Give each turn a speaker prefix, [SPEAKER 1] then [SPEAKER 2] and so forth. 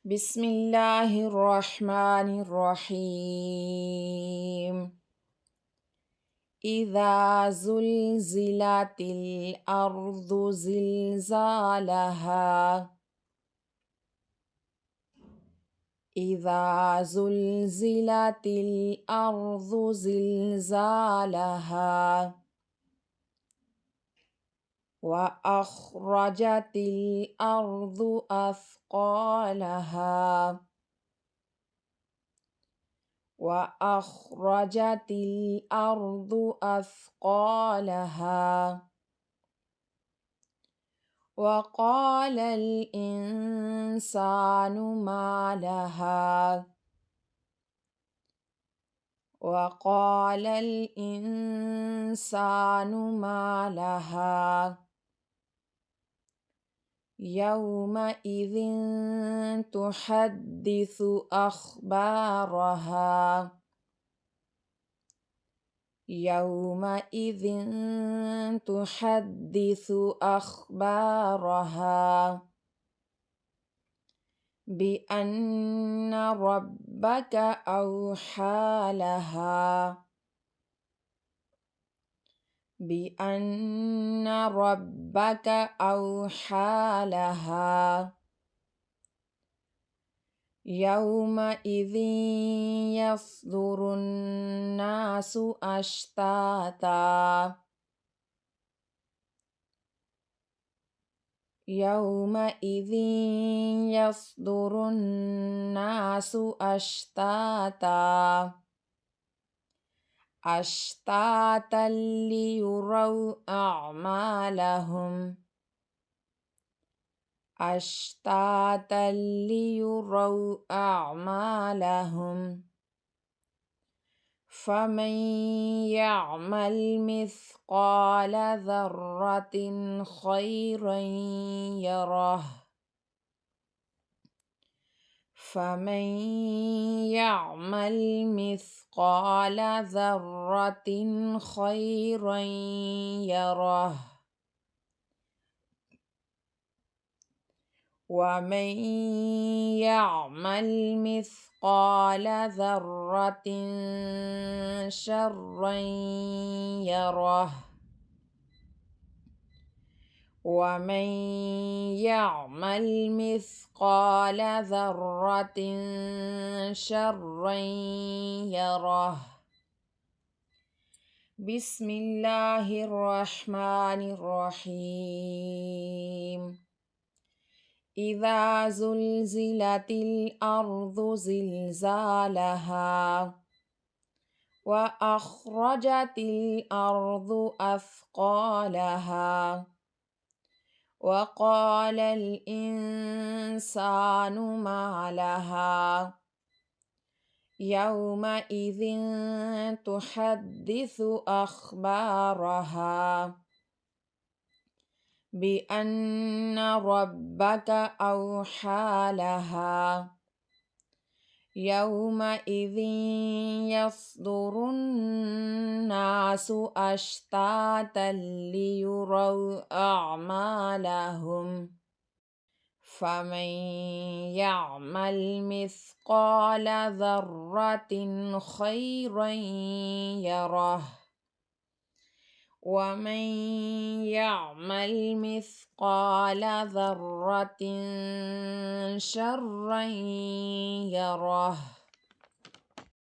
[SPEAKER 1] بسم الله الرحمن الرحيم. إذا زلزلت الأرض زلزالها إذا زلزلت الأرض زلزالها وأخرجت الأرض أثقالها وأخرجت الأرض أثقالها وقال الإنسان ما لها وقال الإنسان ما لها يومئذ تحدث أخبارها يومئذ تحدث أخبارها بأن ربك أوحى لها بأن ربك أوحى لها يومئذ يصدر الناس أشتاتا يومئذ يصدر الناس أشتاتا أشتاتا ليروا أعمالهم أشتاتا ليروا أعمالهم فمن يعمل مثقال ذرة خيرا يره فمن يعمل مثقال ذرة خيرا يره ومن يعمل مثقال ذرة شرا يره ومن يعمل مثقال ذرة شرا يره بسم الله الرحمن الرحيم إذا زلزلت الأرض زلزالها وأخرجت الأرض أثقالها وقال الإنسان ما لها يومئذ تحدث أخبارها بأن ربك أوحى لها يومئذ يصدر الناس أشتاتا ليروا أعمالهم فمن يعمل مثقال ذرة خيرا يره ومن يعمل مثقال ذرة شرا يره